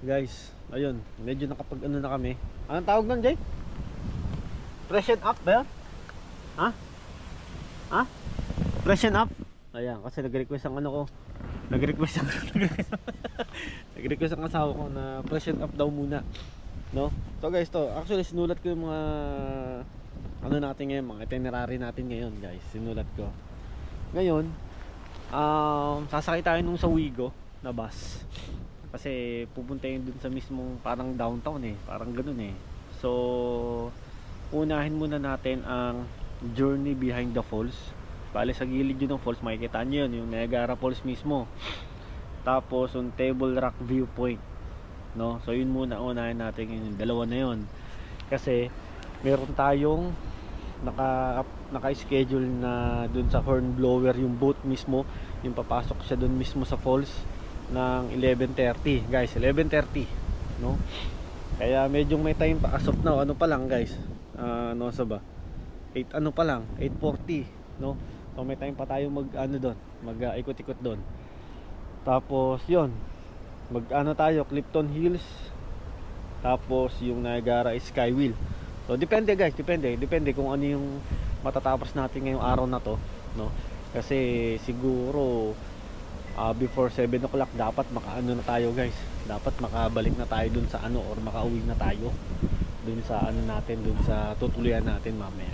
Guys, ayun, medyo nakapag ano na kami. Anong tawag nun, Jay? Freshen up ba yan? Ha? Ha? Freshen up? Ayan, kasi nag-request ang ano ko. Nag-request ang nag-request ang asawa ko na freshen up daw muna, no? So guys, to actually sinulat ko yung mga ano natin ngayon, mga itinerary natin ngayon, guys. Sinulat ko. Ngayon, sasakay tayo nung sa Wigo na bus. Kasi pupunta yun dun sa mismong parang downtown eh, parang ganun eh. So unahin muna natin ang journey behind the falls. Bale sa gilid yun ng falls, makikita nyo yun, yung Niagara Falls mismo. Tapos yung Table Rock Viewpoint, no? So yun muna, unahin natin yung dalawa na yun. Kasi meron tayong naka-schedule na dun sa Hornblower, yung boat mismo, yung papasok siya dun mismo sa falls ng 11:30, guys. 11:30, no? Kaya medyo may time pa as of now. Ano pa lang, guys, ano sa ba 8 ano pa lang, 8:40, no? So may time pa tayo mag ano doon, mag ikot-ikot doon. Tapos yon, mag ano tayo, Clifton Hills, tapos yung Niagara Skywheel. So depende, guys, depende kung ano yung matatapos natin ngayong araw na to, no? Kasi siguro before 7 o'clock dapat makaano na tayo, guys. Dapat makabalik na tayo dun sa ano, or makauwi na tayo dun sa ano natin, dun sa tutuluyan natin mamaya.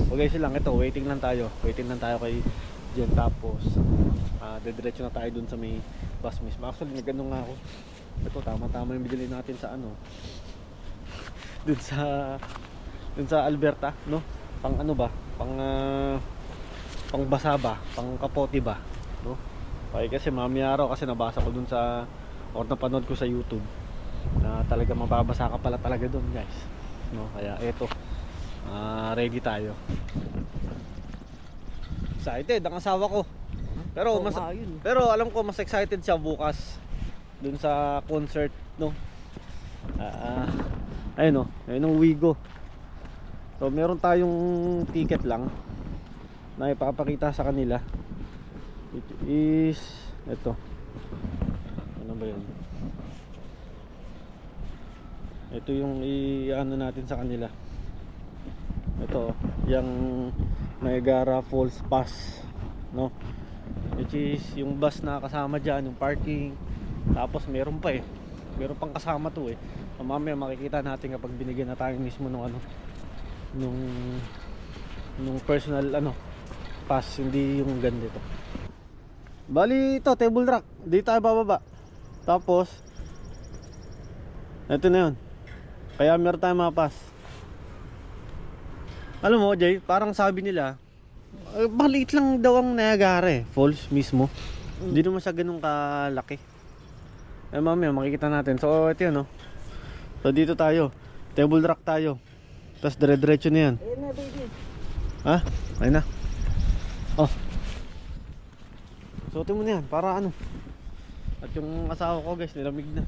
So guys, lang ito, waiting lang tayo kay Jen. Tapos dediretso na tayo dun sa may bus mismo. Actually nagano nga ako, ito tama-tama yung bigili natin sa ano, dun sa Alberta, no? Pang ano ba, pang basa ba, pang kapote ba, no? Okay, kasi mamaya araw, kasi nabasa ko dun sa, or napanood ko sa YouTube, na talaga mababasa ka pala talaga dun, guys, no? Kaya eto, ready tayo. Excited ang asawa ko. Pero alam ko mas excited siya bukas dun sa concert, no? Ayun, no? Ayun ang Wigo. So meron tayong ticket lang na ipapakita sa kanila. It is ito. Ano ba 'yan? Ito yung i-ano natin sa kanila. Ito, yung Niagara Falls Pass, no? Which is yung bus na kasama diyan, yung parking. Tapos meron pa eh. Meron pang kasama to eh. So, mamaya makikita natin kapag binigyan na tayo mismo ng ano, nung personal ano pass, hindi yung ganito. Bali ito, Table Rock. Dito tayo bababa. Tapos ito na yun. Kaya meron tayong mga pass. Alam mo, Jay, parang sabi nila maliit lang daw ang Niagara eh, Falls mismo. Hindi naman siya ganun kalaki. Eh mamaya makikita natin. So ito yun, no? So dito tayo, Table Rock tayo. Tapos dire-diretso na yan. Ayun na, baby. Ha? Ayun na. Oh, suotin mo na yan para ano. At yung asawa ko, guys, nilamig na.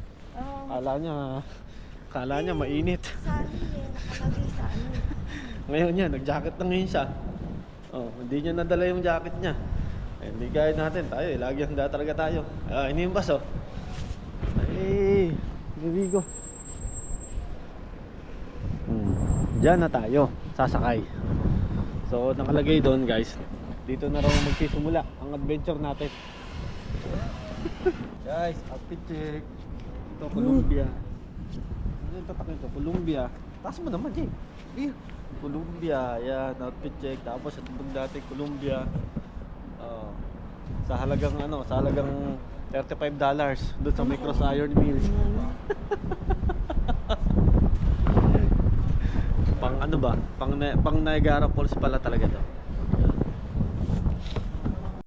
Kala niya mainit. Sali eh, nakalagay sa ano. Ngayon niya, nag-jacket na ngayon siya. Oh, hindi niya nadala yung jacket niya. Eh, hindi gaya natin, tayo eh, lagi handa talaga tayo. Ini yung bus, oh. Ay, Bibigo. Diyan na tayo, sasakay. So, nakalagay doon, guys. Dito na raw magsisimula ang adventure natin. Guys, outfit check. Ito, Columbia. Ano yung tatak nito? Columbia. Taas mo naman, Jay. Columbia, yan, outfit check. Tapos sa tubog dati, Columbia. Sa halagang ano, sa halagang $35 doon sa may Cross Iron Mills. Pang ano ba? Pang Niagara Falls pala talaga to.